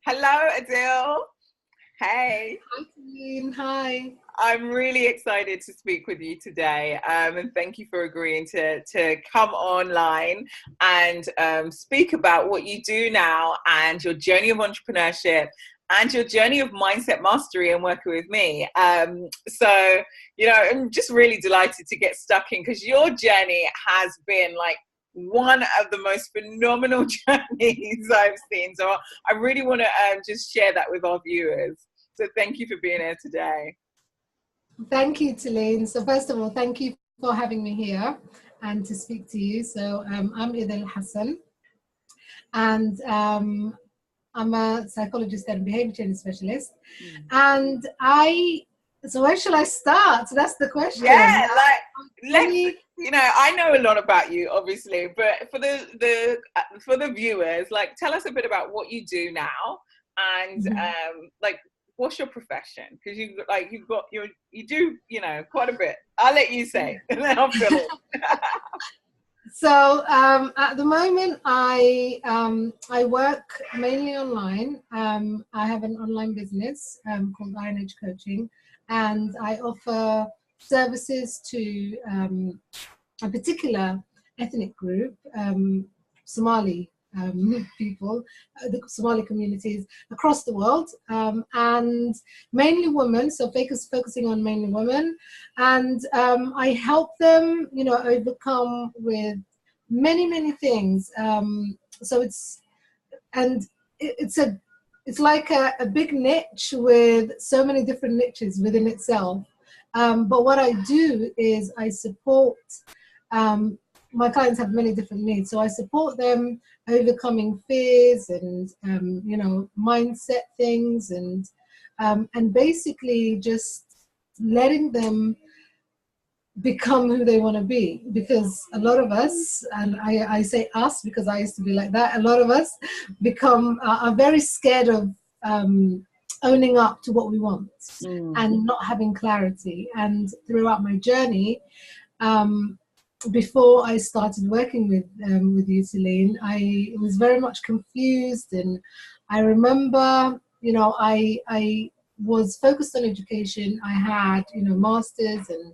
Hello, Idil. Hey, Hi, Tilean. Hi. I'm really excited to speak with you today, and thank you for agreeing to come online and speak about what you do now and your journey of entrepreneurship and your journey of mindset mastery and working with me. I'm just really delighted to get stuck in because your journey has been like one of the most phenomenal journeys I've seen. So I really want to just share that with our viewers. So thank you for being here today. Thank you, Tilean. So first of all, thank you for having me here and to speak to you. So I'm Idil Hassan, and I'm a psychologist and behavior change specialist. And so where shall I start? So that's the question. Yeah, I know a lot about you, obviously, but for the viewers, like, tell us a bit about what you do now, and what's your profession? Because you do quite a bit. I'll let you say, and then I'll fill it. So at the moment, I work mainly online. I have an online business called Iron Age Coaching, and I offer services to a particular ethnic group, Somali people, the Somali communities across the world, and mainly women. So focusing on mainly women, and I help them, overcome with many things. So it's like a big niche with so many different niches within itself. But what I do is I support, my clients have many different needs. So I support them overcoming fears and, mindset things and basically just letting them become who they want to be, because a lot of us, and I say us because I used to be like that, a lot of us are very scared of owning up to what we want and not having clarity. And throughout my journey, before I started working with you, Tilean, I was very much confused, and I remember, I was focused on education. I had, masters and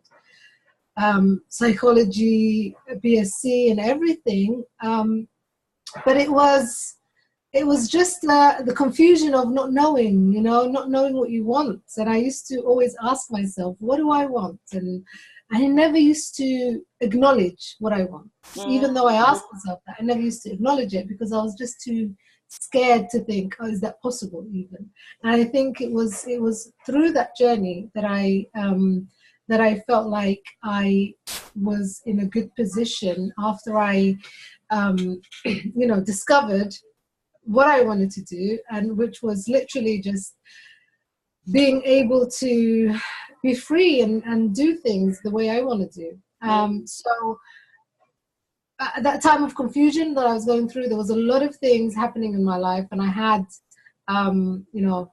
psychology, BSc, and everything, but it was just the confusion of not knowing, not knowing what you want. And I used to always ask myself, what do I want? And I never used to acknowledge what I want. Even though I asked myself that, I never used to acknowledge it because I was just too scared to think, oh, is that possible even? And I think it was through that journey that I felt like I was in a good position after I, discovered what I wanted to do, and which was literally just being able to be free and do things the way I want to do. So at that time of confusion that I was going through, there was a lot of things happening in my life, and I had,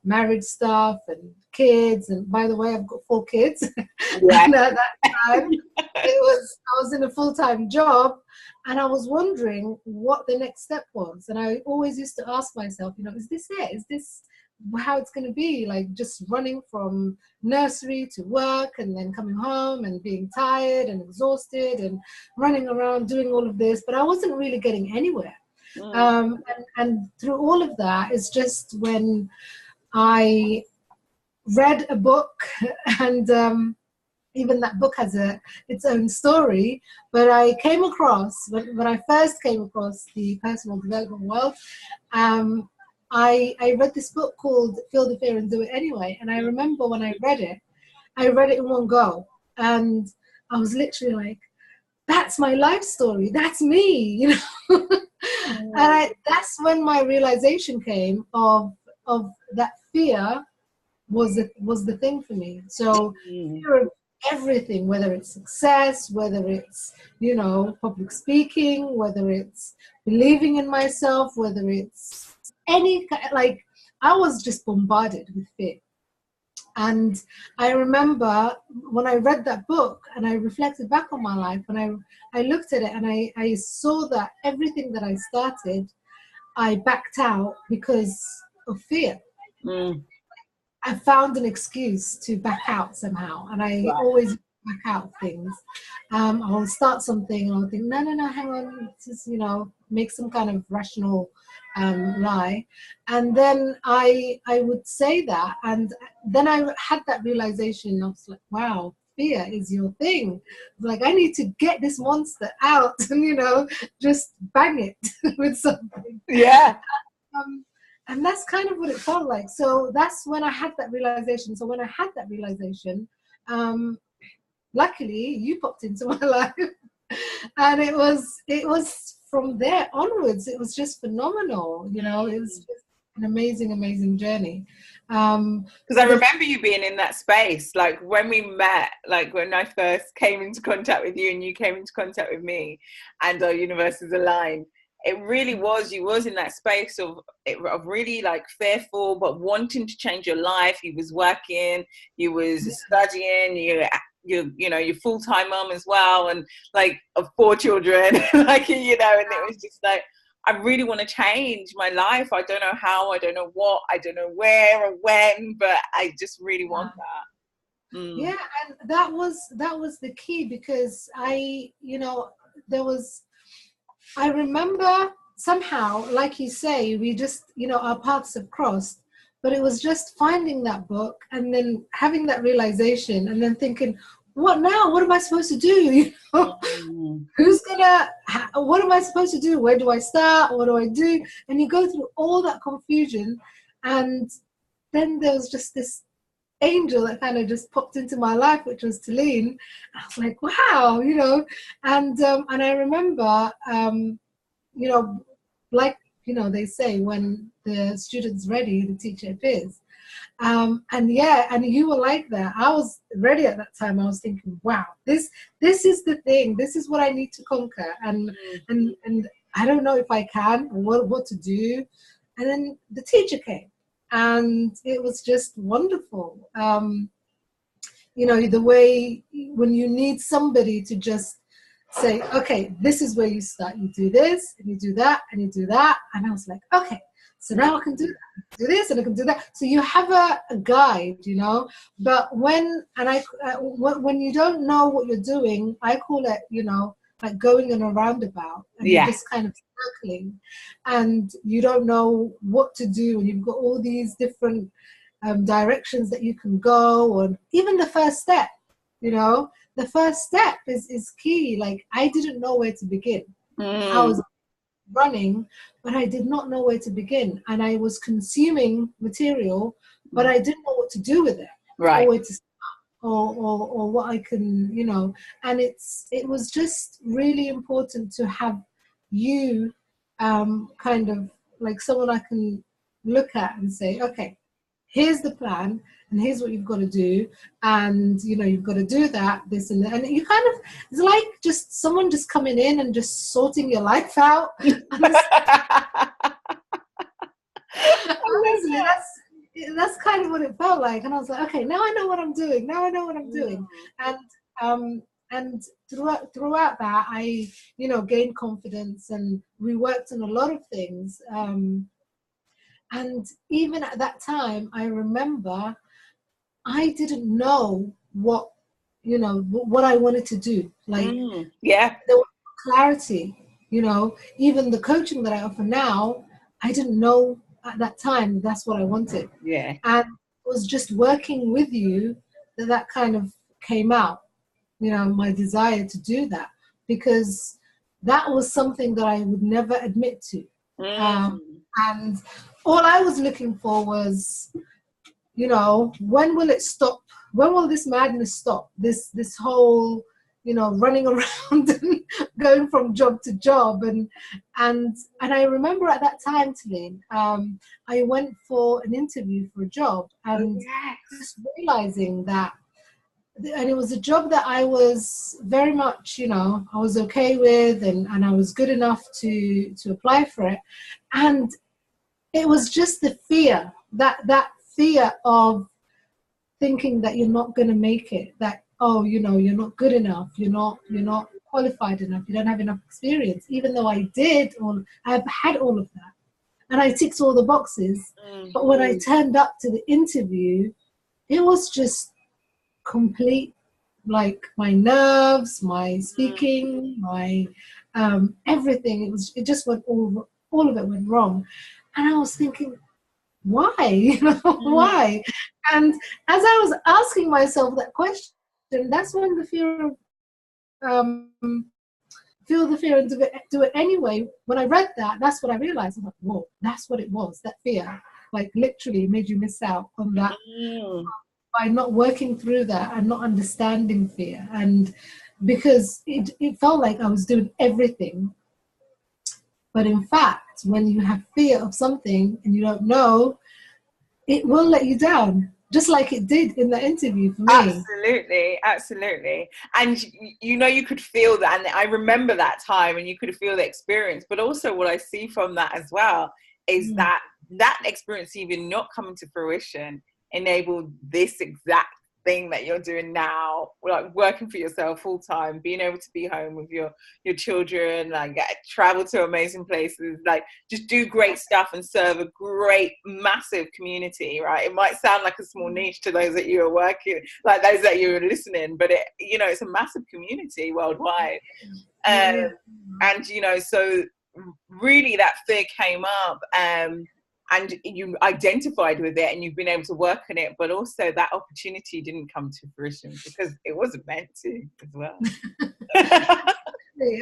marriage stuff and kids. And by the way, I've got 4 kids. Yeah. And at that time, I was in a full-time job, and I was wondering what the next step was. And I always used to ask myself, is this it? Is this how it's going to be? Like just running from nursery to work and then coming home and being tired and exhausted and running around doing all of this, but I wasn't really getting anywhere. And through all of that, it's just when I read a book, and even that book has its own story, but I came across, when I first came across the personal development world, I read this book called Feel the Fear and Do It Anyway. And I remember when I read it in one go, and I was literally like, that's my life story, that's me, And that's when my realization came of that fear was the thing for me. So fear of everything, whether it's success, whether it's, public speaking, whether it's believing in myself, whether it's like, I was just bombarded with fear. And I remember when I read that book and I reflected back on my life, and I looked at it, and I saw that everything that I started, I backed out because of fear. Mm. I found an excuse to back out somehow, and I Right. always back out things. I'll start something and I'll think, no, hang on, just, make some kind of rational lie. And then I would say that, and then I had that realization. I was like, wow, fear is your thing. Like, I need to get this monster out and, just bang it with something. Yeah. And that's kind of what it felt like. So that's when I had that realization. So when I had that realization, luckily you popped into my life, and it was from there onwards. It was just phenomenal. It was just an amazing journey. Because I remember you being in that space, like when we met, like when I first came into contact with you and you came into contact with me, and our universes aligned. It really was, you was in that space of really like fearful, but wanting to change your life. You was working, you was studying, you're full-time mom as well, and like of 4 children, like, and it was just like, I really want to change my life. I don't know how, I don't know what, I don't know where or when, but I just really want that. Yeah, and that was the key, because I remember somehow, like you say, we just, our paths have crossed, but it was just finding that book and then having that realization and then thinking, what now? What am I supposed to do? What am I supposed to do? Where do I start? What do I do? And you go through all that confusion, and then there was just this angel that kind of just popped into my life, which was Tilean. I was like, wow, and I remember, like, they say, when the student's ready, the teacher appears. And you were like that. I was ready at that time. I was thinking, wow, this is the thing. This is what I need to conquer. And I don't know if I can, or what to do. And then the teacher came, and it was just wonderful. The way when you need somebody to just say, okay, this is where you start. You do this, and you do that, and you do that. And I was like, okay, so now I can do that, do this, and I can do that. So you have a guide, But when you don't know what you're doing, I call it, like going in a roundabout, and you're just kind of circling, and you don't know what to do, and you've got all these different directions that you can go, or even the first step. The first step is key. Like, I didn't know where to begin. I was running, but I did not know where to begin, and I was consuming material, but I didn't know what to do with it, right? Or where to or what I can, and it was just really important to have you kind of like someone I can look at and say, okay, here's the plan, and here's what you've got to do, and you've got to do that, this and that, and you kind of, it's like just someone just coming in and just sorting your life out. Honestly, that's kind of what it felt like. And I was like, okay, now I know what I'm doing. And throughout that, I gained confidence, and we worked on a lot of things. And even at that time, I remember I didn't know what I wanted to do. Like, there was clarity. Even the coaching that I offer now, I didn't know at that time that's what I wanted. Yeah. And it was just working with you that kind of came out, my desire to do that, because that was something that I would never admit to. And all I was looking for was, when will it stop? When will this madness stop? This whole, running around and going from job to job. And I remember at that time, Tilean, I went for an interview for a job, and just realizing that, and it was a job that I was very much, I was okay with, and I was good enough to apply for it. And it was just the fear, that fear of thinking that you're not going to make it, that, you're not good enough, you're not qualified enough, you don't have enough experience, even though I've had all of that. and I ticked all the boxes. But when I turned up to the interview, it was just complete, like my nerves, my speaking, my everything. It just went all of it went wrong. And I was thinking, why? You know, why? And as I was asking myself that question, that's when the fear of feel the fear and do it anyway. When I read that, that's what I realized. I'm like, whoa, that's what it was. That fear, like, literally made you miss out on that by not working through that and not understanding fear. And because it felt like I was doing everything. But in fact, when you have fear of something and you don't know, it will let you down, just like it did in the interview for me. Absolutely. And you could feel that. And I remember that time, and you could feel the experience. But also what I see from that as well is that experience even not coming to fruition enabled this exact thing that you're doing now, like working for yourself full time, being able to be home with your children, like travel to amazing places, like just do great stuff and serve a great massive community, right? It might sound like a small niche to those that you are working, like those that you are listening, but it's a massive community worldwide. And so really that fear came up, and you identified with it, and you've been able to work on it, but also that opportunity didn't come to fruition because it wasn't meant to as well.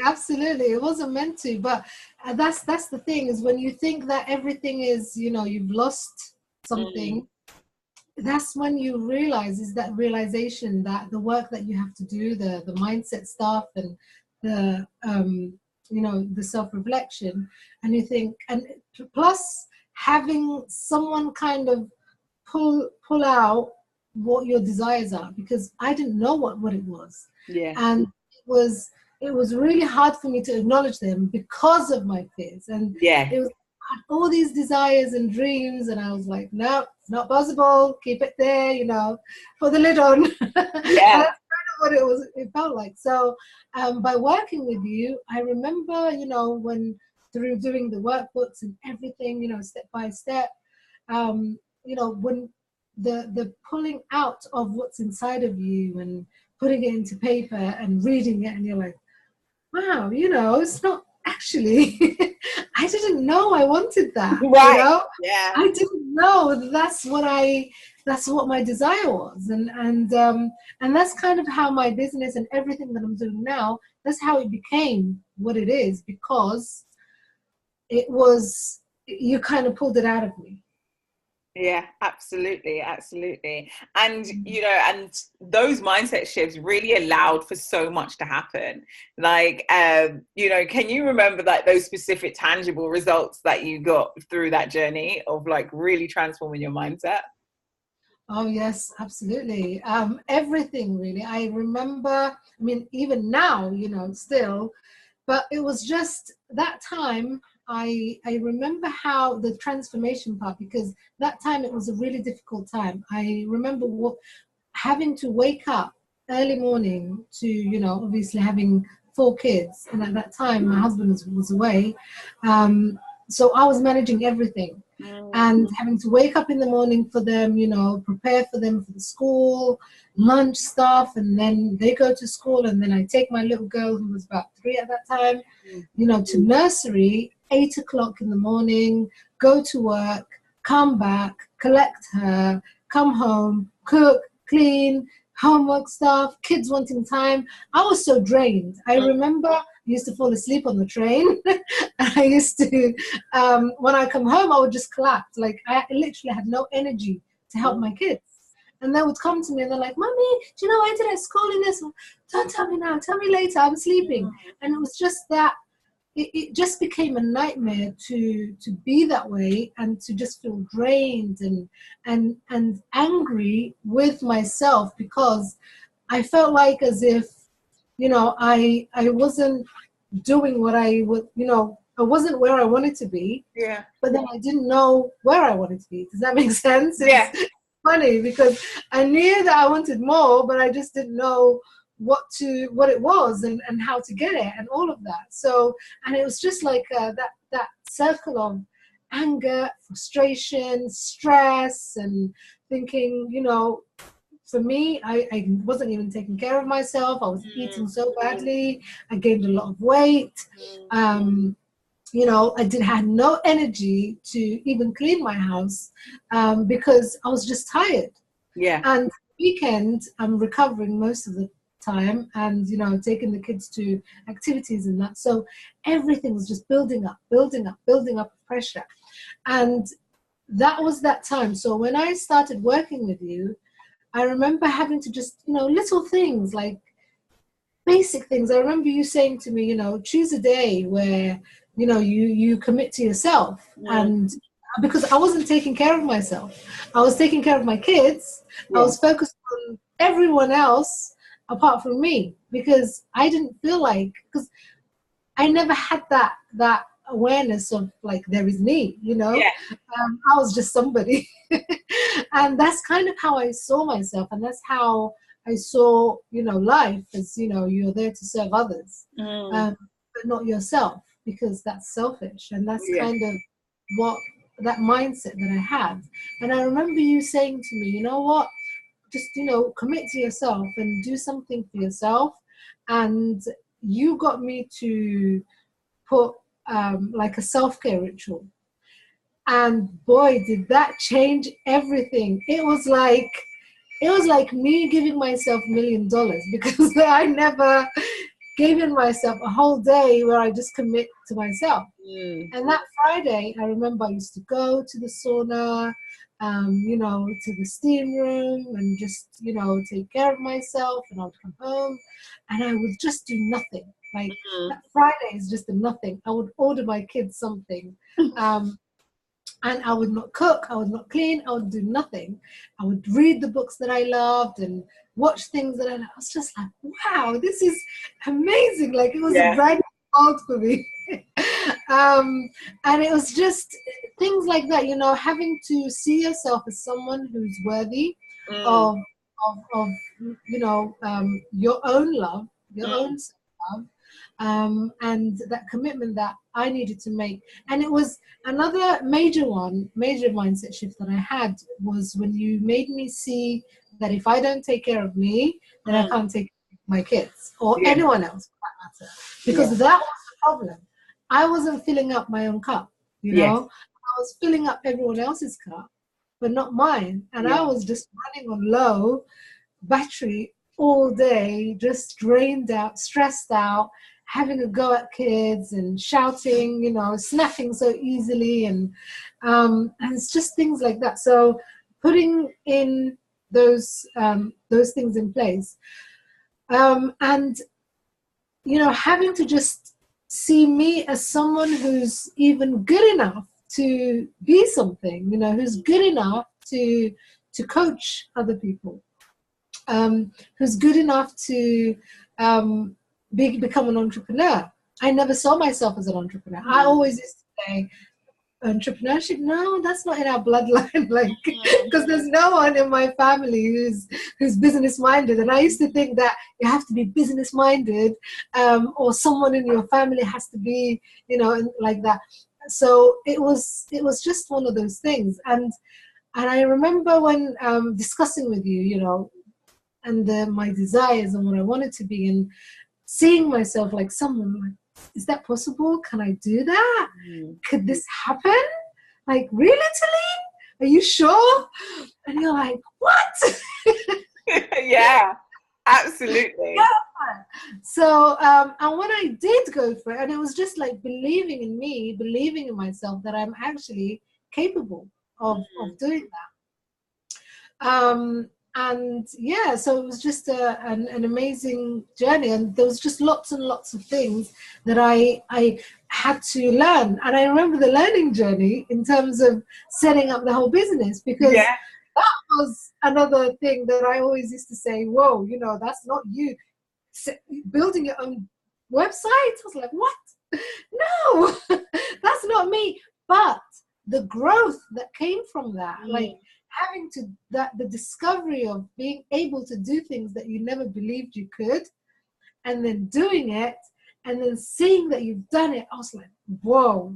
Absolutely, it wasn't meant to. But that's the thing, is when you think that everything is, you've lost something, that's when you realize, is that realization that the work that you have to do, the mindset stuff, and the the self-reflection, and you think, and plus having someone kind of pull out what your desires are, because I didn't know what it was. And it was really hard for me to acknowledge them because of my fears. And it was all these desires and dreams, and I was like, no, it's not possible, keep it there, put the lid on. That's kind of what it felt like. So by working with you, I remember, when through doing the workbooks and everything, step by step, when the pulling out of what's inside of you and putting it into paper and reading it, and you're like, wow, it's not actually, I didn't know I wanted that. Right. I didn't know that's what my desire was. And that's kind of how my business and everything that I'm doing now, that's how it became what it is, because you kind of pulled it out of me. Yeah, absolutely. And and those mindset shifts really allowed for so much to happen. Like can you remember like those specific tangible results that you got through that journey of like really transforming your mindset? Oh yes, absolutely. Everything really. I remember, even now, still, but it was just that time. I remember how the transformation part, because that time it was a really difficult time. I remember having to wake up early morning to, obviously having 4 kids. And at that time, my husband was away. So I was managing everything. And having to wake up in the morning for them, prepare for them for the school, lunch stuff, and then they go to school, and then I take my little girl, who was about 3 at that time, to nursery, 8 o'clock in the morning, go to work, come back, collect her, come home, cook, clean, homework stuff, kids wanting time. I was so drained. I remember I used to fall asleep on the train. I used to, when I come home, I would just collapse. Like I literally had no energy to help my kids. And they would come to me and they're like, Mommy, do you know I did at school in this? Don't tell me now, tell me later, I'm sleeping. And it was just that, it just became a nightmare to be that way, and to just feel drained and angry with myself, because I felt like as if, I wasn't doing what I would, I wasn't where I wanted to be. Yeah. But then I didn't know where I wanted to be. Does that make sense? It's funny, because I knew that I wanted more, but I just didn't know what it was and how to get it and all of that. So, and it was just like that circle of anger, frustration, stress, and thinking, for me, I wasn't even taking care of myself. I was eating so badly. I gained a lot of weight. I had no energy to even clean my house because I was just tired. Yeah. And weekend, I'm recovering most of the time and, taking the kids to activities and that. So everything was just building up pressure. And that was that time. So when I started working with you, I remember having to just, little things like basic things. I remember you saying to me, choose a day where, you commit to yourself. And because I wasn't taking care of myself, I was taking care of my kids. I was focused on everyone else apart from me because I didn't feel like, because I never had that awareness of like, there is me, I was just somebody. And that's kind of how I saw myself. And that's how I saw, life as, you're there to serve others, but not yourself, because that's selfish. And that's kind of what that mindset that I had. And I remember you saying to me, you know what, just, commit to yourself and do something for yourself. And you got me to put like a self-care ritual. And boy, did that change everything. It was like me giving myself $1 million, because I never given myself a whole day where I just commit to myself. And that Friday, I remember I used to go to the sauna, to the steam room, and just, take care of myself. And I would come home and I would just do nothing. Like that Friday is just a nothing. I would order my kids something. And I would not cook, I would not clean, I would do nothing. I would read the books that I loved and watch things that I was just like, wow, this is amazing. Like it was a brand new world for me. And it was just things like that, having to see yourself as someone who's worthy of your own love, your own self-love. And that commitment that I needed to make. And it was another major mindset shift that I had was when you made me see that if I don't take care of me, then I can't take care of my kids or anyone else for that matter. Because that was the problem. I wasn't filling up my own cup, I was filling up everyone else's cup, but not mine. And I was just running on low battery all day, just drained out, stressed out, having a go at kids and shouting, snapping so easily, and it's just things like that. So putting in those things in place, and having to just see me as someone who's even good enough to be something, who's good enough to coach other people, who's good enough to become an entrepreneur. I never saw myself as an entrepreneur. I always used to say, entrepreneurship, no, that's not in our bloodline, like, because there's no one in my family who's business minded. And I used to think that you have to be business minded, or someone in your family has to be, like that. So it was just one of those things. And I remember when discussing with you, and my desires and what I wanted to be, and seeing myself like someone, like, is that possible? Can I do that? Could this happen? Like, really, Tilean? Are you sure? And you're like, what? Yeah, absolutely. Yeah. So, and when I did go for it, and it was just like believing in me, believing in myself that I'm actually capable of doing that. And yeah, so it was just an amazing journey, and there was just lots and lots of things that I had to learn. And I remember the learning journey in terms of setting up the whole business, because that was another thing that I always used to say, whoa, that's not you. Building your own website? I was like, what? No, that's not me. But the growth that came from that, like, having the discovery of being able to do things that you never believed you could, and then doing it, and then seeing that you've done it, I was like, whoa.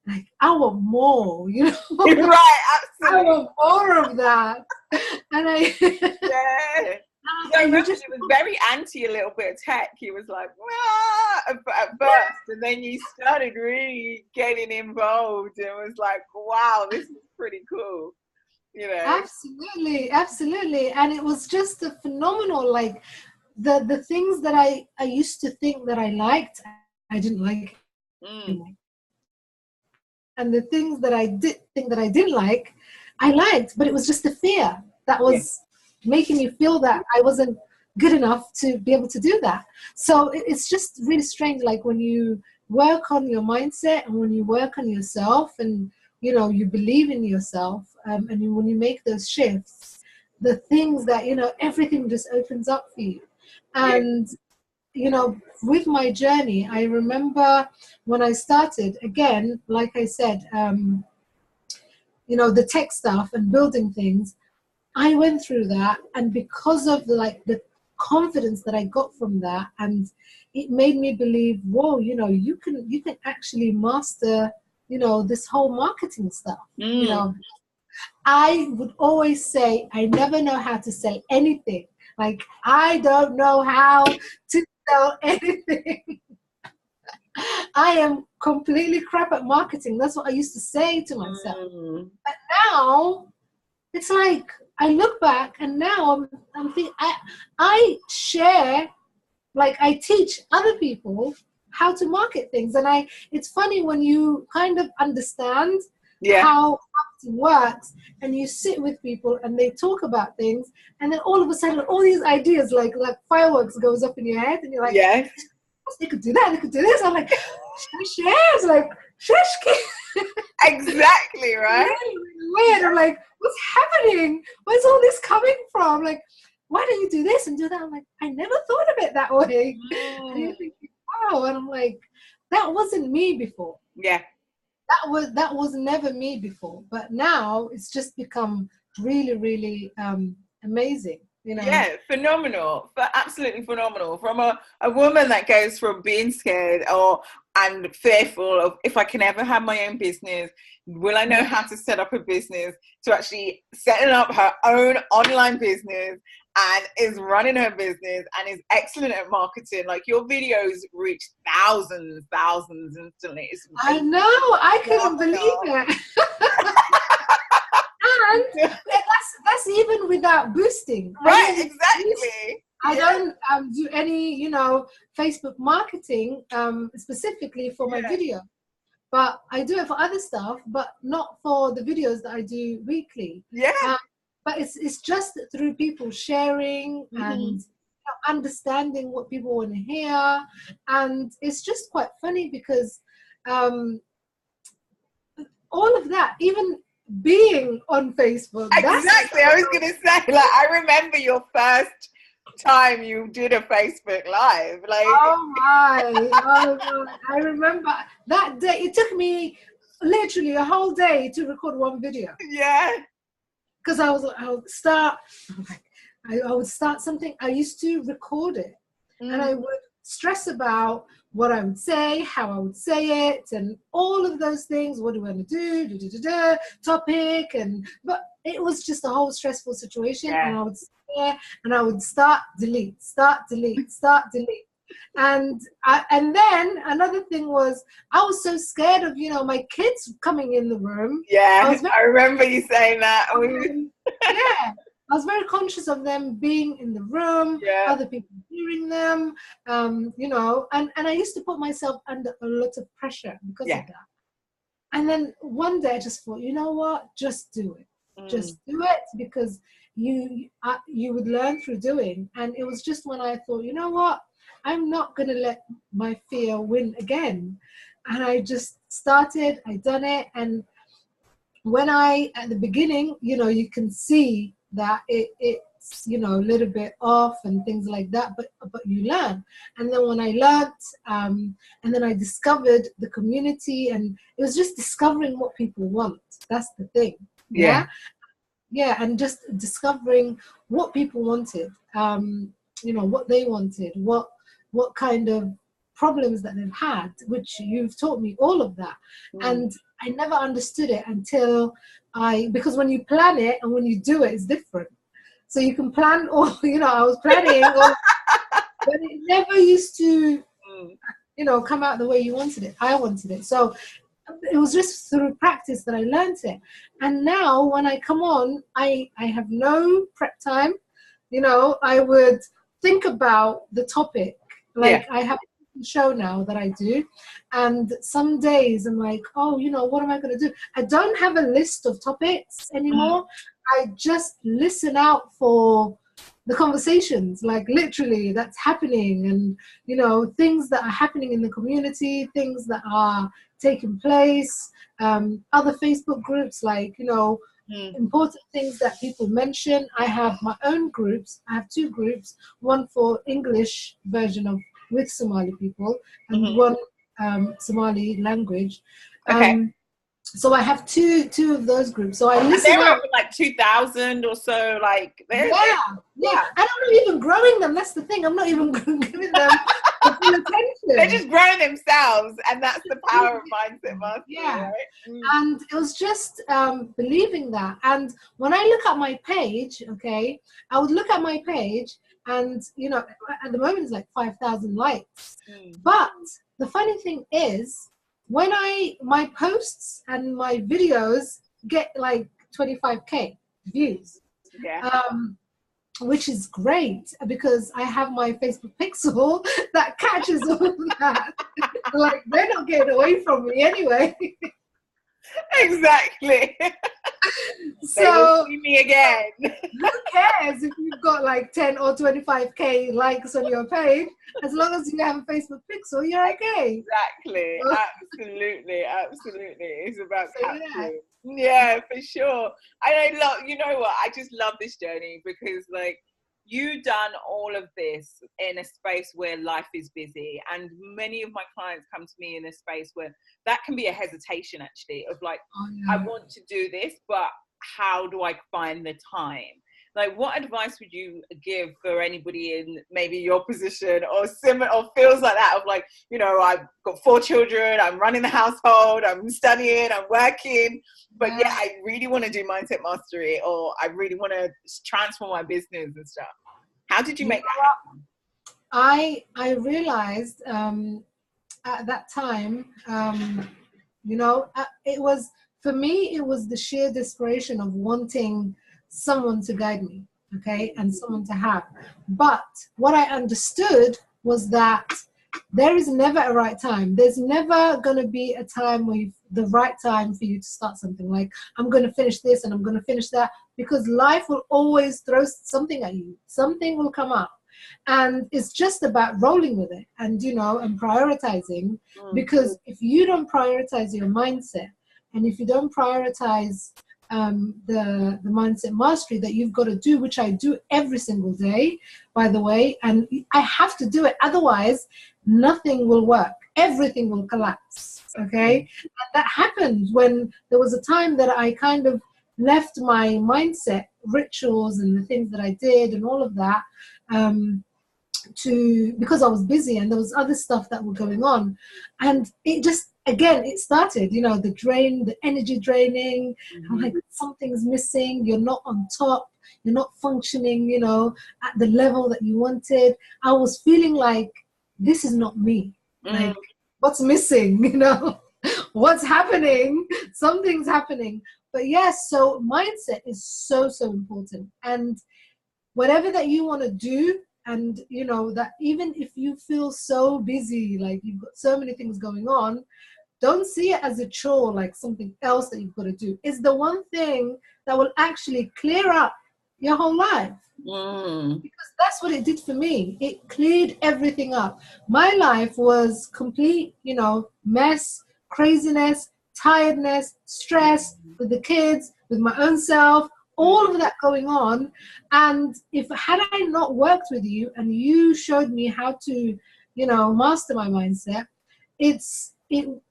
like, I want more, you know. Right, I absolutely. want more of that. And I Yeah. I and you remember just he was very anti a little bit of tech. He was like, "Wah," at first, and then you started really getting involved and was like, wow, this is pretty cool, you know. absolutely, absolutely. And it was just a phenomenal, like the things that I used to think that I liked, I didn't like Mm, anymore. And the things that I did think that I didn't like, I liked, but it was just the fear that yeah, was making me feel that I wasn't good enough to be able to do that. So it's just really strange, like when you work on your mindset and when you work on yourself and you know you believe in yourself, and when you make those shifts, the things that you know everything just opens up for you. yeah, And you know, with my journey, I remember when I started, again, like I said, you know, the tech stuff and building things, I went through that. And because of like the confidence that I got from that, and it made me believe, whoa, you know, you can actually master, you know, this whole marketing stuff. You mm, know, I would always say, I never know how to sell anything. Like, I don't know how to sell anything. I am completely crap at marketing. That's what I used to say to myself. mm. But now it's like I look back and now I'm thinking I share, like I teach other people how to market things. And it's funny when you kind of understand Yeah, how marketing works and you sit with people and they talk about things and then all of a sudden all these ideas like fireworks goes up in your head and you're like, yes, they could do that, they could do this. I'm like, shares, like, shishki. exactly, right. Really, really weird. I'm like, what's happening? Where's all this coming from? Like, why don't you do this and do that? I'm like, I never thought of it that way. And Mm, you're thinking, wow. And I'm like, that wasn't me before. yeah. That was never me before. But now it's just become really, really amazing, you know. Yeah, phenomenal, but absolutely phenomenal. From a woman that goes from being scared or and fearful of if I can ever have my own business, will I know Yeah. how to set up a business, to actually setting up her own online business and is running her business and is excellent at marketing. Like your videos reach thousands instantly. It's I know. I couldn't believe phenomenal. it. And that's even without boosting. I Right, don't boost. exactly. I Yeah, don't do any, you know, Facebook marketing specifically for my yeah, video. But I do it for other stuff, but not for the videos that I do weekly. yeah. Um, but it's just through people sharing and Mhm. understanding what people want to hear, and it's just quite funny because um, all of that, even being on Facebook, that's Exactly. I was gonna say, like, I remember your first time you did a Facebook Live. Like, oh my, oh my. I remember that day. It took me literally a whole day to record one video yeah. because I would start, like, I would start something. I used to record it, and Mm, I would stress about what I would say, how I would say it, and all of those things. What do I want to do? Topic, and but it was just a whole stressful situation. And yeah. I would sit there and I would start, delete, start, delete, start, delete. And then another thing was I was so scared of, you know, my kids coming in the room. I Yeah. was very I remember you saying that. yeah, I was very conscious of them being in the room, Yeah. other people hearing them, you know, and I used to put myself under a lot of pressure because Yeah. of that. And then one day I just thought, you know what, just do it. Mm, Just do it because you would learn through doing. And it was just when I thought, you know what, I'm not going to let my fear win again. And I just started, I done it. And when at the beginning, you know, you can see that it's, you know, a little bit off and things like that, but you learn. And then when I learned, and then I discovered the community, and it was just discovering what people want. That's the thing. yeah. Yeah. Yeah. And just discovering what people wanted, you know, what they wanted, what kind of problems that they've had, which you've taught me all of that. And I never understood it until because when you plan it and when you do it, it's different. So you can plan all, I was planning, but it never used to, come out the way you wanted it. I wanted it. So it was just through practice that I learned it. And now when I come on, I have no prep time. I would think about the topic. Like I have a show now that I do. And some days I'm like, oh, what am I going to do? I don't have a list of topics anymore. I just listen out for the conversations, like literally that's happening, and things that are happening in the community, things that are taking place, other Facebook groups, like important things that people mention. I have my own groups. I have 2 groups, one for English version of with Somali people and one Somali language. Okay. So I have two of those groups. So I listen they're out. over like 2,000 or so. Like yeah. And I'm not even growing them. That's the thing. I'm not even giving them the full attention. They're just growing themselves, and that's the power of mindset mastery. Yeah. Right? And it was just believing that. And when I look at my page, okay, I would look at my page, and at the moment it's like 5,000 likes. But the funny thing is, when my posts and my videos get like 25k views, which is great because I have my Facebook pixel that catches all of that. Like, they're not getting away from me anyway. Exactly. So they will see me again. Who cares if you've got like 10 or 25k likes on your page? As long as you have a Facebook pixel, you're okay. Exactly. Absolutely. It's about capturing. Yeah, for sure. I love, what? I just love this journey because like you done all of this in a space where life is busy, and many of my clients come to me in a space where that can be a hesitation actually of like, I want to do this, but how do I find the time? Like, what advice would you give for anybody in maybe your position or similar, or feels like that of like, I've got 4 children, I'm running the household, I'm studying, I'm working, but I really want to do mindset mastery, or I really want to transform my business and stuff. How did you make that happen? I realized at that time, it was, for me, it was the sheer desperation of wanting someone to guide me, okay, and someone to have. But what I understood was that there is never a right time. There's never going to be a time where the right time for you to start something. Like, I'm going to finish this and I'm going to finish that, because life will always throw something at you. Something will come up. And it's just about rolling with it and, and prioritizing. Because if you don't prioritize your mindset, and if you don't prioritize the mindset mastery that you've got to do, which I do every single day, by the way, and I have to do it, otherwise nothing will work. Everything will collapse, okay? And that happened when there was a time that I kind of left my mindset rituals and the things that I did and all of that because I was busy and there was other stuff that were going on, and it just, again, it started, the energy draining. I'm like, something's missing. You're not on top. You're not functioning, at the level that you wanted. I was feeling like, this is not me. Like, what's missing? What's happening? Something's happening. But yes, so mindset is so, so important. And whatever that you want to do, and that even if you feel so busy, like you've got so many things going on, don't see it as a chore, like something else that you've got to do. It's the one thing that will actually clear up your whole life. Because that's what it did for me. It cleared everything up. My life was complete, mess, craziness, tiredness, stress with the kids, with my own self, all of that going on. And had I not worked with you and you showed me how to, master my mindset,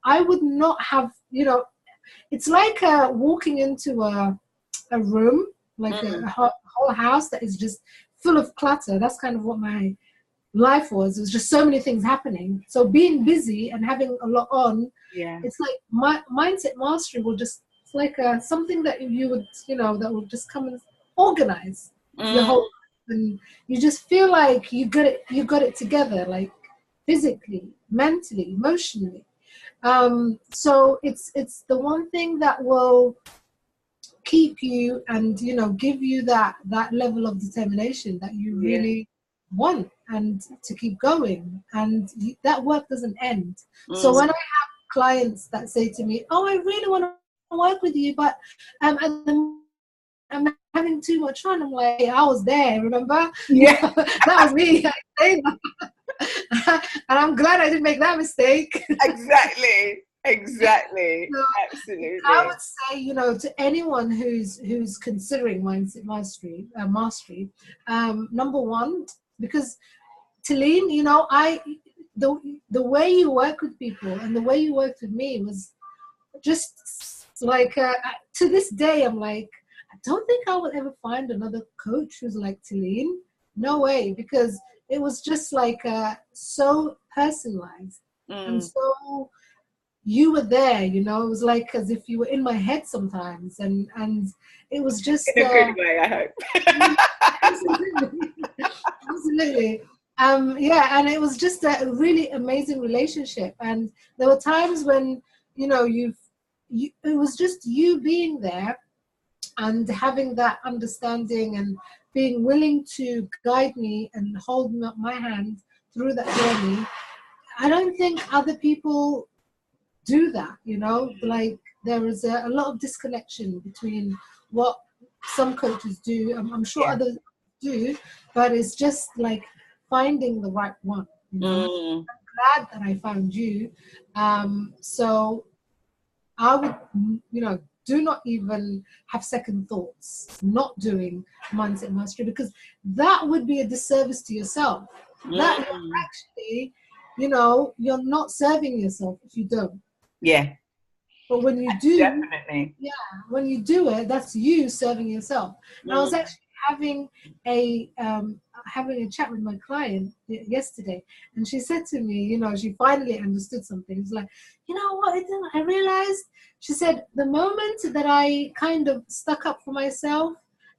I would not have, it's like walking into a room, like a whole house that is just full of clutter. That's kind of what my life was. There was just so many things happening. So being busy and having a lot on, Yeah. it's like mindset mastery will just, it's like something that you would, that will just come and organize your whole life. And you just feel like you got it together, like physically, mentally, emotionally. So it's the one thing that will keep you and give you that level of determination that you really want, and to keep going, and that work doesn't end. So when I have clients that say to me, oh, I really want to work with you, but at the I'm having too much fun, I'm like, I was there, remember? Yeah. That was me. And I'm glad I didn't make that mistake. Exactly. So Absolutely. I would say, to anyone who's considering mindset mastery, number one, because Tilean, the way you work with people and the way you worked with me was just like, to this day, I'm like, I don't think I will ever find another coach who's like Tilean. No way, because it was just like so personalized and so you were there, it was like as if you were in my head sometimes, and it was just in a good way, I hope. absolutely, absolutely. And it was just a really amazing relationship, and there were times when it was just you being there and having that understanding and being willing to guide me and hold my hand through that journey. I don't think other people do that, like there is a lot of disconnection between what some coaches do. I'm sure others do, but it's just like finding the right one. I'm glad that I found you. So I would, do not even have second thoughts not doing mindset mastery, because that would be a disservice to yourself. That actually, you're not serving yourself if you don't. Yeah. But when you do, Definitely. when you do it, that's you serving yourself. And I was actually having a chat with my client yesterday, and she said to me, she finally understood something. It's like, you know what, I realized, she said, the moment that I kind of stuck up for myself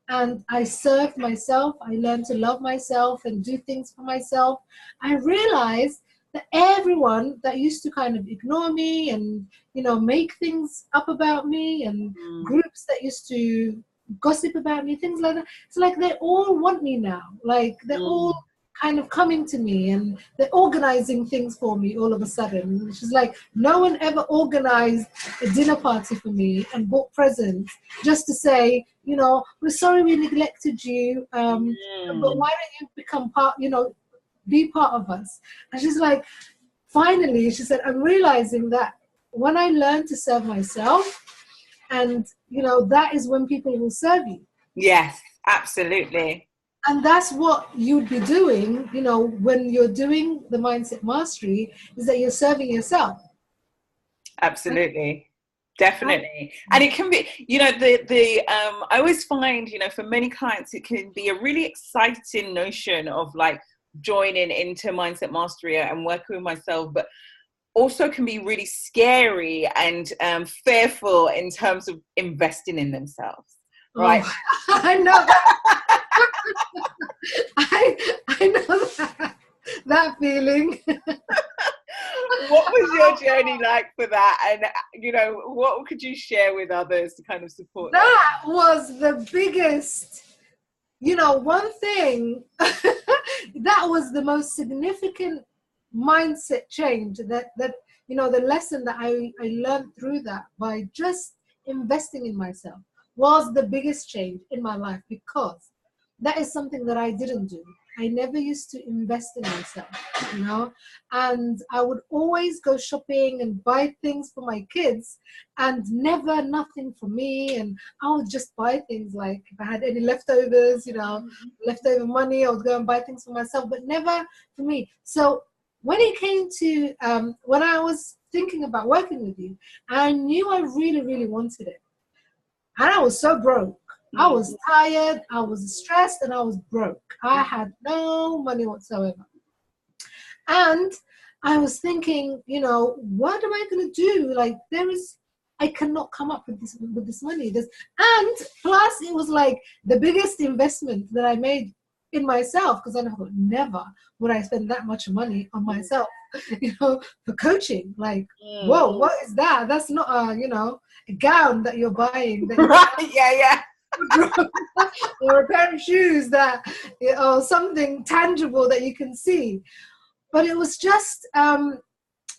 and I served myself, I learned to love myself and do things for myself, I realized that everyone that used to kind of ignore me and make things up about me, and groups that used to gossip about me, things like that, it's like they all want me now. Like they're all kind of coming to me and they're organizing things for me all of a sudden. She's like, no one ever organized a dinner party for me and bought presents just to say, we're sorry we neglected you, but why don't you become part, be part of us. And she's like, finally, she said, I'm realizing that when I learn to serve myself, and that is when people will serve you. Yes, absolutely. And that's what you'd be doing, when you're doing the mindset mastery, is that you're serving yourself. Absolutely. Definitely. And it can be, I always find, for many clients, it can be a really exciting notion of like joining into mindset mastery and working with myself, but also can be really scary and fearful in terms of investing in themselves. Right. Oh, I know that. I know that feeling. What was your journey like for that? And, what could you share with others to kind of support that? That was the biggest, one thing that was the most significant mindset change that the lesson that I learned through that by just investing in myself was the biggest change in my life, because that is something that I didn't do. I never used to invest in myself, and I would always go shopping and buy things for my kids and never nothing for me. And I would just buy things, like if I had any leftovers, leftover money, I would go and buy things for myself, but never for me. So when it came to, when I was thinking about working with you, I knew I really, really wanted it. And I was so broke. I was tired, I was stressed, and I was broke. I had no money whatsoever. And I was thinking, what am I going to do? Like, I cannot come up with this money. And plus, it was like the biggest investment that I made in myself, because I thought never would I spend that much money on myself, for coaching. Like, whoa, what is that? That's not a gown that you're buying. Right? Yeah. Or a pair of shoes or something tangible that you can see. But it was just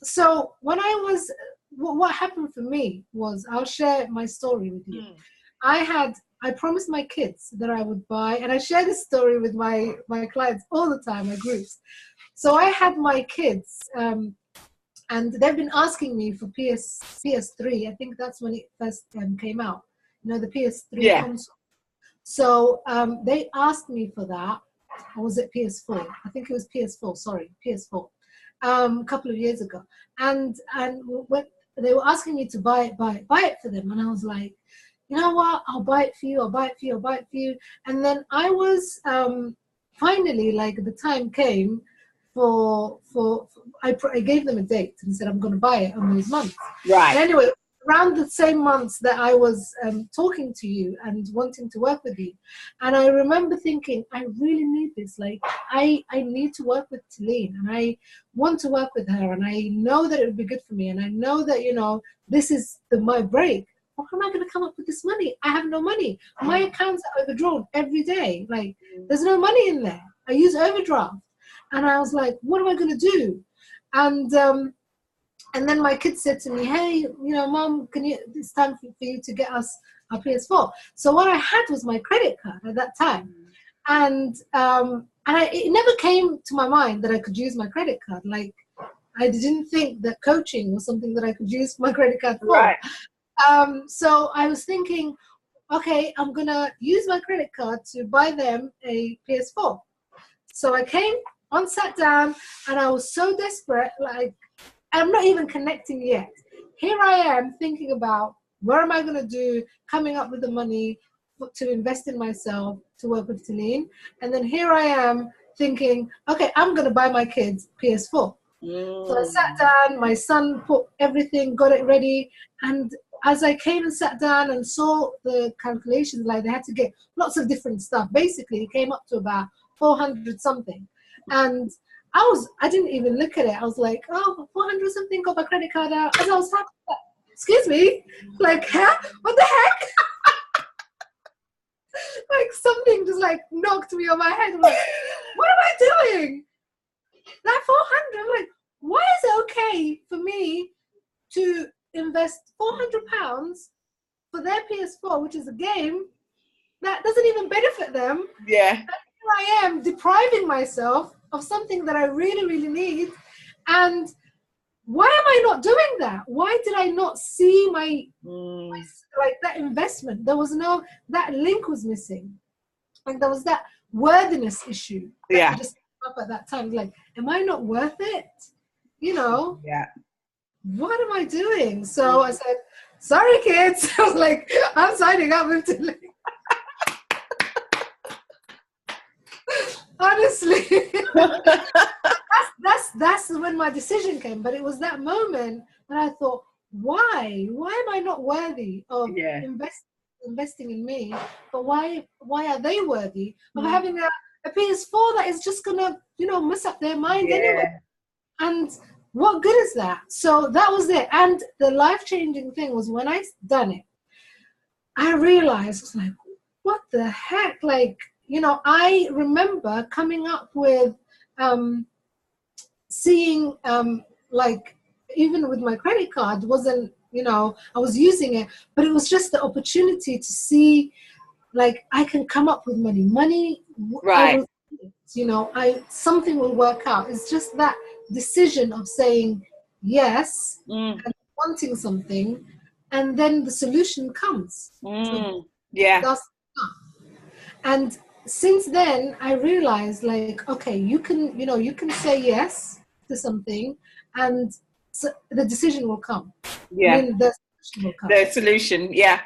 so when I was what happened for me was, I'll share my story with you. I promised my kids that I would buy, and I share this story with my clients all the time, my groups. So I had my kids, and they've been asking me for PS3. I think that's when it first came out. The PS3 console. So they asked me for that. Or was it PS4? I think it was PS4. Sorry, PS4. A couple of years ago, and when they were asking me to buy it for them, and I was like, you know what? I'll buy it for you. And then I was finally, like, the time came I gave them a date and said I'm going to buy it on those months. Right. And anyway, around the same months that I was talking to you and wanting to work with you, and I remember thinking, I really need this. Like, I need to work with Tilean, and I want to work with her, and I know that it would be good for me, and I know that this is my break. How am I going to come up with this money? I have no money. My accounts are overdrawn every day. Like, there's no money in there. I use overdraft, and I was like, what am I going to do? And then my kid said to me, hey, Mom, it's time for you to get us our PS4. So what I had was my credit card at that time. And it never came to my mind that I could use my credit card. Like, I didn't think that coaching was something that I could use my credit card for. Right. So I was thinking, okay, I'm going to use my credit card to buy them a PS4. So I sat down, and I was so desperate, like, I'm not even connecting yet. Here I am thinking about, what am I going to do, coming up with the money to invest in myself, to work with Tilean. And then here I am thinking, okay, I'm going to buy my kids PS4. So I sat down, my son put everything, got it ready. And as I came and sat down and saw the calculations, like, they had to get lots of different stuff. Basically, it came up to about 400 something. And I didn't even look at it. I was like, 400 something, got my credit card out. As I was happy, excuse me, like, huh? What the heck? Like, something just like knocked me on my head. I'm like, what am I doing? That 400, I'm like, why is it okay for me to invest £400 for their PS4, which is a game that doesn't even benefit them? Yeah. And here I am depriving myself of something that I really, really need. And why am I not doing that? Why did I not see my like, that investment? There was that link was missing. Like, there was that worthiness issue that just came up at that time. Like, am I not worth it? Yeah. What am I doing? So I said, sorry, kids. I was like, I'm signing up with Tilean. Honestly, that's when my decision came. But it was that moment that I thought, why am I not worthy of investing in me? But why are they worthy of having a PS4 that is just gonna mess up their mind anyway? And what good is that? So that was it. And the life-changing thing was, when I done it, I realized, like, what the heck? Like, I remember coming up with seeing, like, even with my credit card, wasn't, I was using it, but it was just the opportunity to see, like, I can come up with money, right. Something will work out. It's just that decision of saying yes and wanting something, and then the solution comes. So and since then, I realized, like, okay, you can say yes to something, and so the decision will come. Yeah. I mean, the solution will come. The solution, yeah.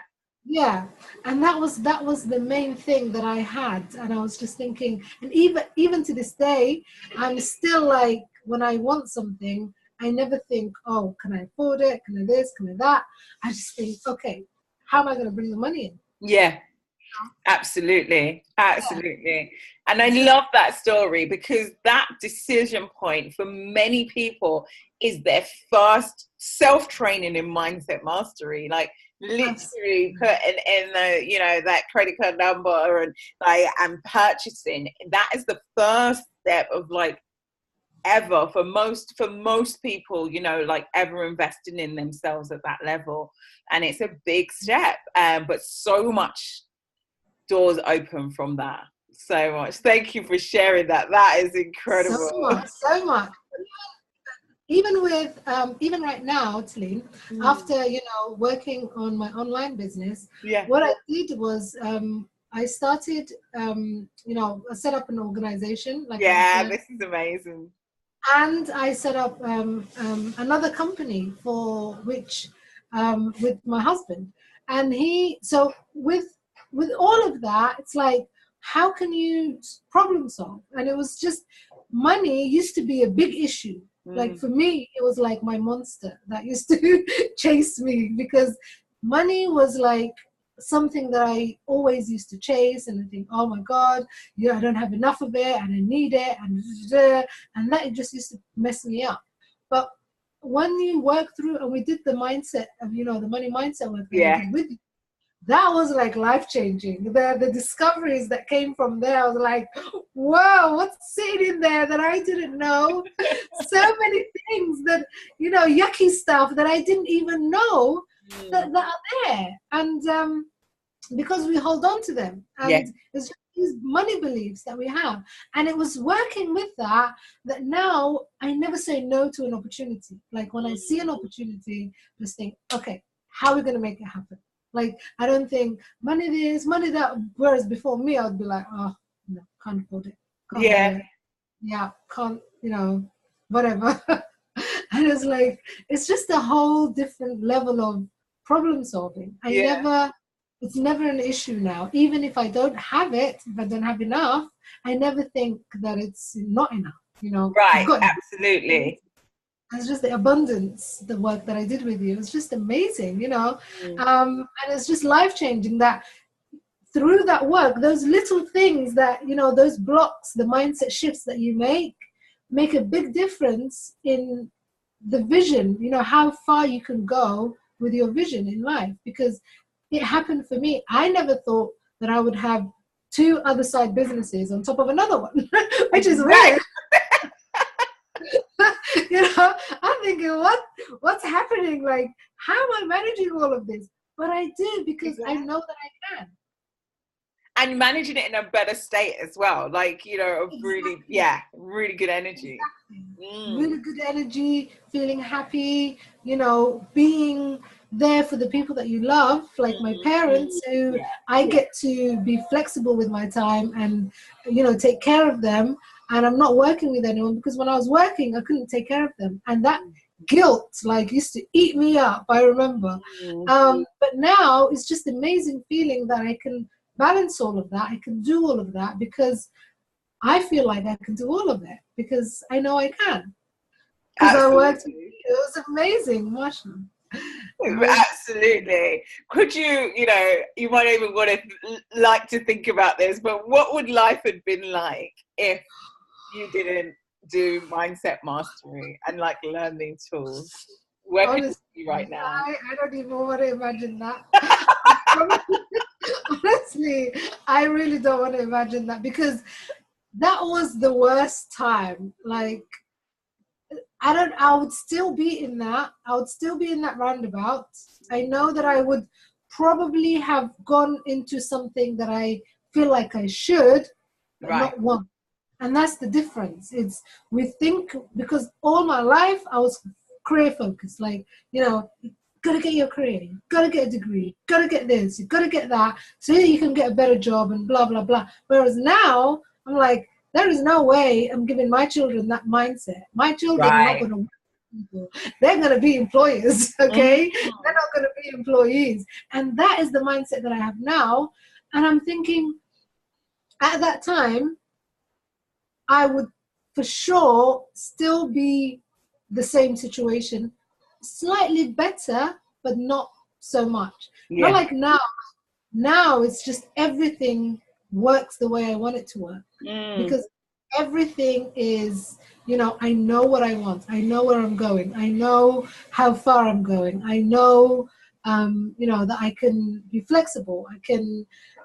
Yeah, and that was the main thing that I had, and I was just thinking, and even to this day, I'm still like, when I want something, I never think, oh, can I afford it? Can I this? Can I that? I just think, okay, how am I going to bring the money in? Yeah. Absolutely. Absolutely. And I love that story, because that decision point for many people is their first self-training in mindset mastery. Like literally putting in the, you know, that credit card number and like, and purchasing. That is the first step of like ever for most people, you know, like ever investing in themselves at that level. And it's a big step. But so much doors open from that. So much. Thank you for sharing that. That is incredible. So much. Even with even right now, Tilean, after working on my online business, what I did was I started I set up an organization. Like this is amazing. And I set up another company for which with my husband, and with all of that, it's like, how can you problem solve? And it was just, money used to be a big issue. Like for me, it was like my monster that used to chase me, because money was like something that I always used to chase, and I think, oh my God, I don't have enough of it, and I need it, and that just used to mess me up. But when you work through, and we did the mindset of, the money mindset work that I did with you, that was like life-changing. The discoveries that came from there, I was like, whoa, what's sitting in there that I didn't know? So many things that, yucky stuff that I didn't even know that are there. And because we hold on to them. And it's just these money beliefs that we have. And it was working with that now I never say no to an opportunity. Like when I see an opportunity, just think, okay, how are we going to make it happen? Like, I don't think money this, money that. Whereas before me, I would be like, oh, no, can't afford it. Can't, whatever. And it's like, it's just a whole different level of problem solving. It's never an issue now. Even if I don't have it, if I don't have enough, I never think that it's not enough, Right, absolutely. It's just the abundance, the work that I did with you. It's just amazing, and it's just life-changing that through that work, those little things that, those blocks, the mindset shifts that you make a big difference in the vision, how far you can go with your vision in life. Because it happened for me. I never thought that I would have 2 other side businesses on top of another one, which is weird. I'm thinking, what's happening? Like, how am I managing all of this? But I do, because I know that I can. And managing it in a better state as well. Like, really good energy. Really good energy, feeling happy, being there for the people that you love, like my parents, who I get to be flexible with my time and, take care of them. And I'm not working with anyone, because when I was working, I couldn't take care of them. And that guilt, used to eat me up, I remember. But now it's just amazing feeling that I can balance all of that. I can do all of that, because I feel like I can do all of it, because I know I can. Because I worked with you. It was amazing, Masha. Absolutely. Could you, you might even want to like to think about this, but what would life have been like if you didn't do mindset mastery and learn these tools? Where could you be right now? I don't even want to imagine that. Honestly, I really don't want to imagine that, because that was the worst time. Like, I would still be in that. I would still be in that roundabout. I know that I would probably have gone into something that I feel like I should, but not want. And that's the difference. We think, because all my life I was career focused. Like, gotta get your career, gotta get a degree, gotta get this, you gotta get that, so that you can get a better job and blah, blah, blah. Whereas now, I'm like, there is no way I'm giving my children that mindset. My children are not going to work with people. They're going to be employers, okay? They're not going to be employees. And that is the mindset that I have now. And I'm thinking, at that time, I would for sure still be the same situation, slightly better, but not so much. Yeah. Not like now. Now it's just everything works the way I want it to work, because everything is, you know, I know what I want. I know where I'm going. I know how far I'm going. I know, you know, that I can be flexible.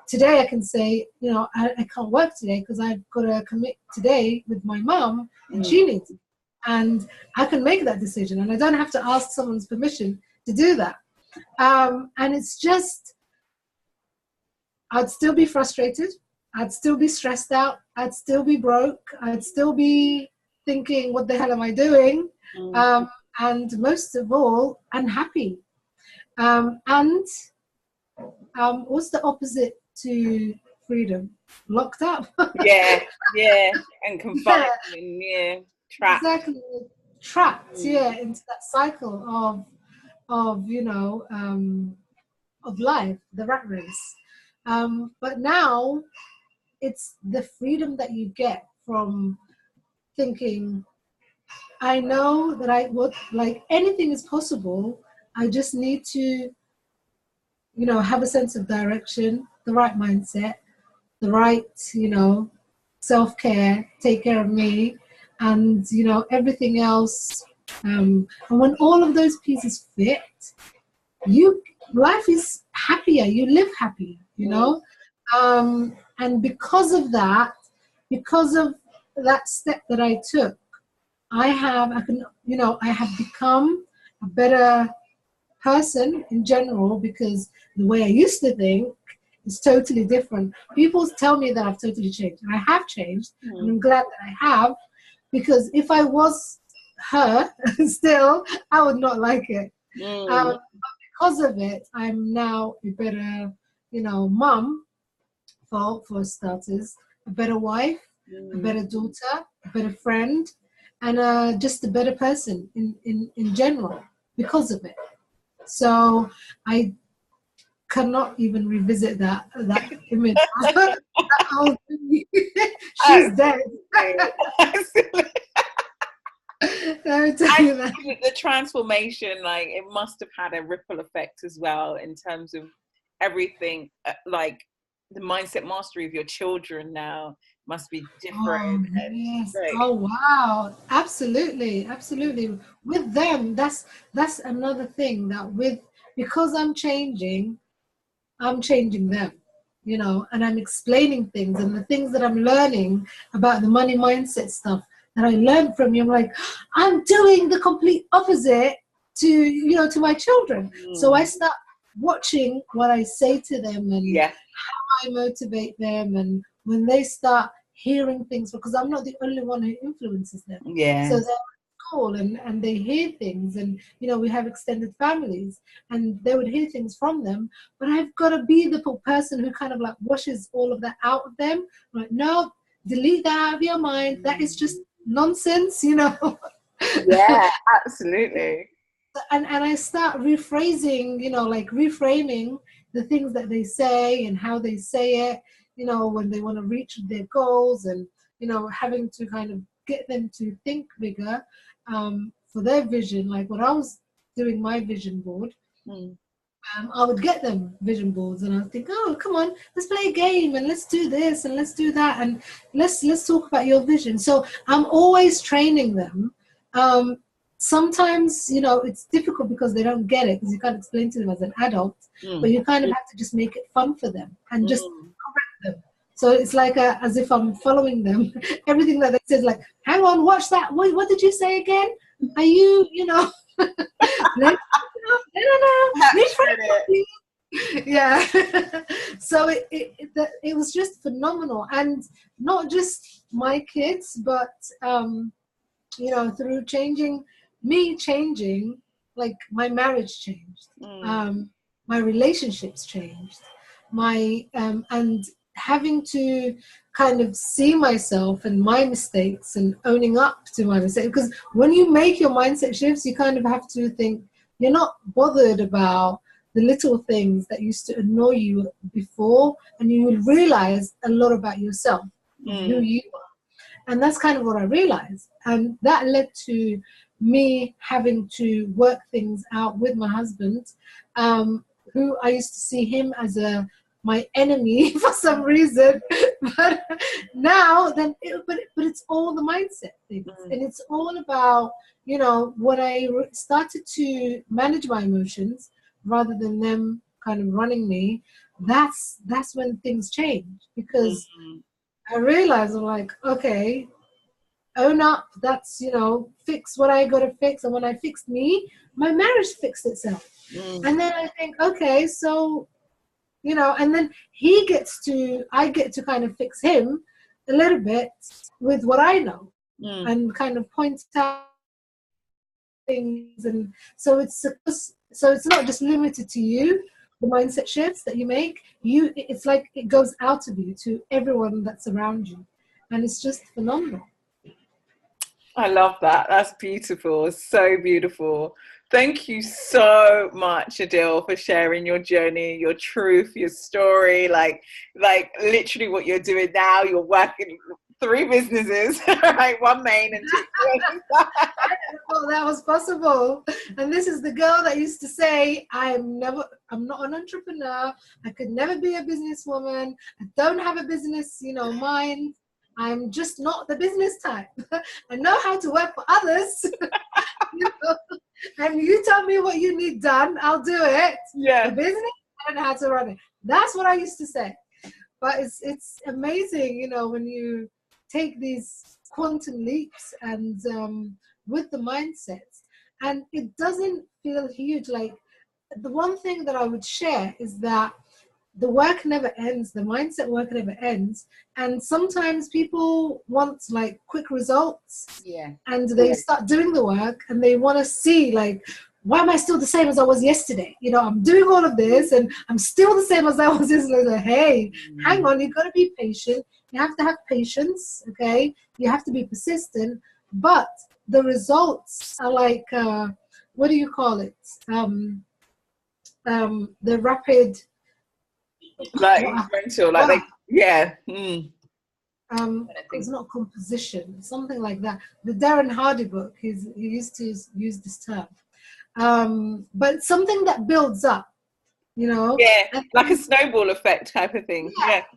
Today I can say, you know, I can't work today because I've got to commit today with my mum and she needs it. And I can make that decision and I don't have to ask someone's permission to do that. And it's just, I'd still be frustrated. I'd still be stressed out. I'd still be broke. I'd still be thinking, what the hell am I doing? And most of all, unhappy. And what's the opposite to freedom? Locked up. Yeah, and confined, and trapped. Exactly, trapped. Yeah, into that cycle of you know, of life, the rat race. But now it's the freedom that you get from thinking, I know that I would, like, anything is possible. I just need to, you know, have a sense of direction, the right mindset, the right, you know, self-care, take care of me, and, you know, everything else. And when all of those pieces fit, life is happier, you live happier, you know. And because of that step that I took, I have become a better person in general, because the way I used to think is totally different. People tell me that I've totally changed, and I have changed, and I'm glad that I have, because if I was her still, I would not like it. Because of it, I'm now a better, you know, mum, for starters, a better wife, a better daughter, a better friend, and just a better person in general because of it. So I cannot even revisit that image. She's dead. Let me tell you that. The transformation, like, it must have had a ripple effect as well in terms of everything, like the mindset mastery of your children now must be different. Oh, yes. Oh, wow. Absolutely. With them, that's another thing, that because I'm changing them, you know, and I'm explaining things, and the things that I'm learning about the money mindset stuff that I learned from you, I'm like, I'm doing the complete opposite to my children. So I start watching what I say to them and how I motivate them, and when they start hearing things, because I'm not the only one who influences them. So they're at school and they hear things, and you know, we have extended families, and they would hear things from them, but I've got to be the person who kind of like washes all of that out of them. I'm like, no, delete that out of your mind. That is just nonsense, you know. Yeah, absolutely. And I start rephrasing, you know, like reframing the things that they say and how they say it, you know, when they want to reach their goals, and, you know, having to kind of get them to think bigger for their vision. Like when I was doing my vision board, I would get them vision boards, and I would think, oh, come on, let's play a game, and let's do this, and let's do that, and let's talk about your vision. So I'm always training them. Sometimes, you know, it's difficult because they don't get it, because you can't explain to them as an adult, but you kind of have to just make it fun for them and just correct them. So it's like as if I'm following them. Everything that they say is like, hang on, watch that. What did you say again? Are you, you know? No. Yeah. So it was just phenomenal, and not just my kids, but you know, through changing, like my marriage changed, my relationships changed, and having to kind of see myself and my mistakes and owning up to my mistakes. Because when you make your mindset shifts, you kind of have to think, you're not bothered about the little things that used to annoy you before, and you will realize a lot about yourself, who you are. And that's kind of what I realized. And that led to me having to work things out with my husband, who I used to see him as my enemy for some reason. But now, but it's all the mindset things. And it's all about, when I started to manage my emotions rather than them kind of running me, that's when things change. Because I realized, I'm like, okay, own up, that's, fix what I got to fix. And when I fixed me, my marriage fixed itself. And then I think, okay, so, and then I get to kind of fix him a little bit with what I know and kind of point out things. And so it's not just limited to you, the mindset shifts that you make. It's like it goes out of you to everyone that's around you. And it's just phenomenal. I love that. That's beautiful. So beautiful. Thank you so much, Idil, for sharing your journey, your truth, your story, like literally what you're doing now. You're working 3 businesses, right? 1 main and 2. I didn't know that was possible. And this is the girl that used to say, I'm not an entrepreneur. I could never be a businesswoman. I don't have a business, mind. I'm just not the business type. I know how to work for others. And you tell me what you need done, I'll do it. Yeah. The business, I don't know how to run it. That's what I used to say. But it's amazing, when you take these quantum leaps and with the mindsets, and it doesn't feel huge. Like, the one thing that I would share is that the work never ends. The mindset work never ends. And sometimes people want like quick results. Yeah. And they start doing the work and they want to see, like, why am I still the same as I was yesterday? I'm doing all of this and I'm still the same as I was yesterday. Like, hey, hang on, you've got to be patient. You have to have patience, okay? You have to be persistent. But the results are like, what do you call it? The rapid... Like incremental, like it's not composition, something like that. The Darren Hardy book, he used to use this term. But something that builds up, like a snowball effect type of thing. Like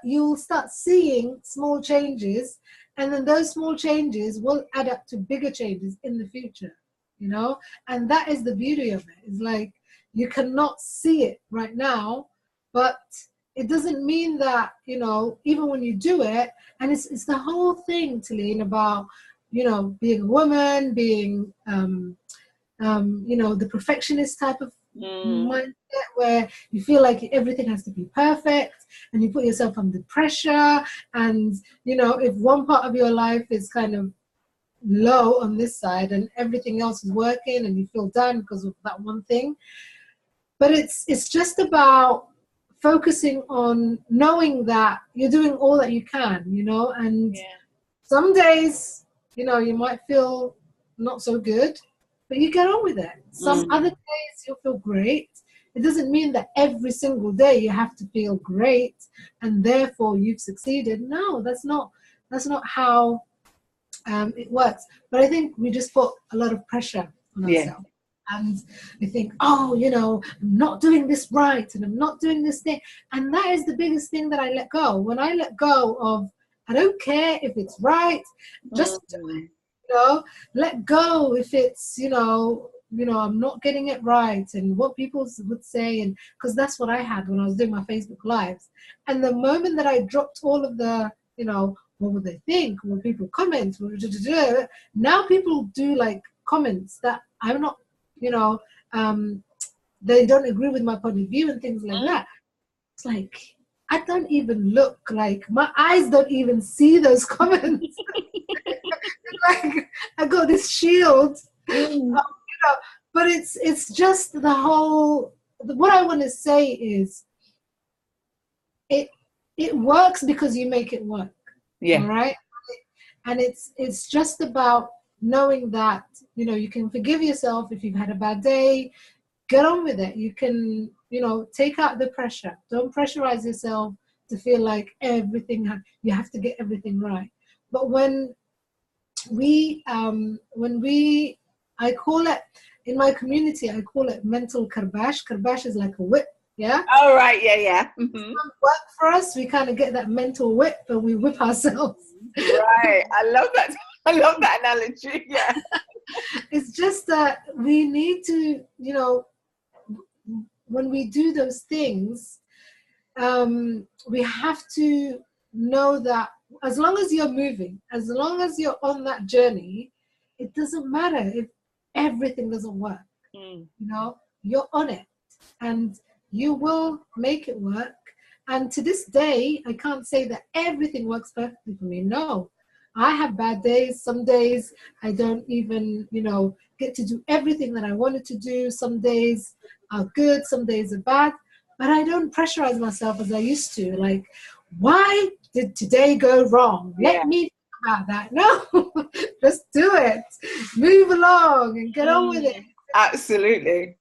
you'll start seeing small changes, and then those small changes will add up to bigger changes in the future, and that is the beauty of it. It's like, you cannot see it right now, but it doesn't mean that, even when you do it, and it's the whole thing, Tilean, about, being a woman, being, the perfectionist type of mindset, where you feel like everything has to be perfect and you put yourself under pressure. And, if one part of your life is kind of low on this side and everything else is working and you feel down because of that one thing. But it's just about focusing on knowing that you're doing all that you can, and some days, you might feel not so good, but you get on with it. Some other days you'll feel great. It doesn't mean that every single day you have to feel great and therefore you've succeeded. No, that's not how it works. But I think we just put a lot of pressure on ourselves. And we think, oh, I'm not doing this right and I'm not doing this thing. And that is the biggest thing that I let go. When I let go of, I don't care if it's right, just do it. Let go if it's, I'm not getting it right and what people would say. And because that's what I had when I was doing my Facebook Lives. And the moment that I dropped all of the, what would they think? Will people comment? Now people do like comments that I'm not, they don't agree with my point of view and things like that. It's like, I don't even look, like my eyes don't even see those comments. Like, I got this shield, but it's just the whole, what I want to say is it works because you make it work. All right. And it's just about knowing that, you can forgive yourself if you've had a bad day, get on with it. You can, take out the pressure. Don't pressurize yourself to feel like you have to get everything right. But when I call it, in my community, I call it mental karbash. Karbash is like a whip, yeah? Oh, right, yeah. Work for us, we kind of get that mental whip and we whip ourselves. Right, I love that. I love that analogy, yeah. It's just that we need to, when we do those things, we have to know that as long as you're moving, as long as you're on that journey, it doesn't matter if everything doesn't work. You're on it and you will make it work. And to this day, I can't say that everything works perfectly for me. No, I have bad days. Some days I don't even, get to do everything that I wanted to do. Some days are good, some days are bad. But I don't pressurize myself as I used to. Like, why did today go wrong? Let me think about that. No, just do it. Move along and get on with it. Absolutely.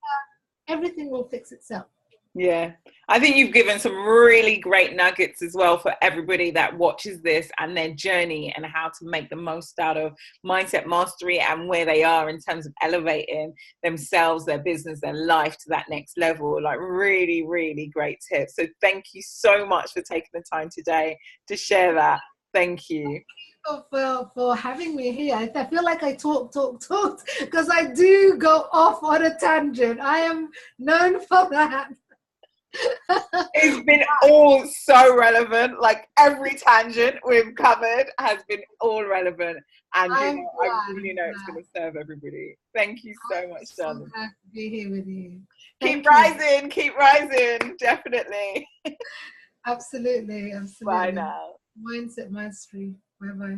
Everything will fix itself. Yeah. I think you've given some really great nuggets as well for everybody that watches this and their journey and how to make the most out of mindset mastery and where they are in terms of elevating themselves, their business, their life to that next level. Like really, really great tips. So thank you so much for taking the time today to share that. Thank you. For having me here. I feel like I talked because I do go off on a tangent. I am known for that. It's been all so relevant. Like every tangent we've covered has been all relevant, and I really know it's going to serve everybody. Thank you so much, darling. So glad to be here with you. Keep rising, definitely. Absolutely. Bye now. Mindset mastery. Bye bye.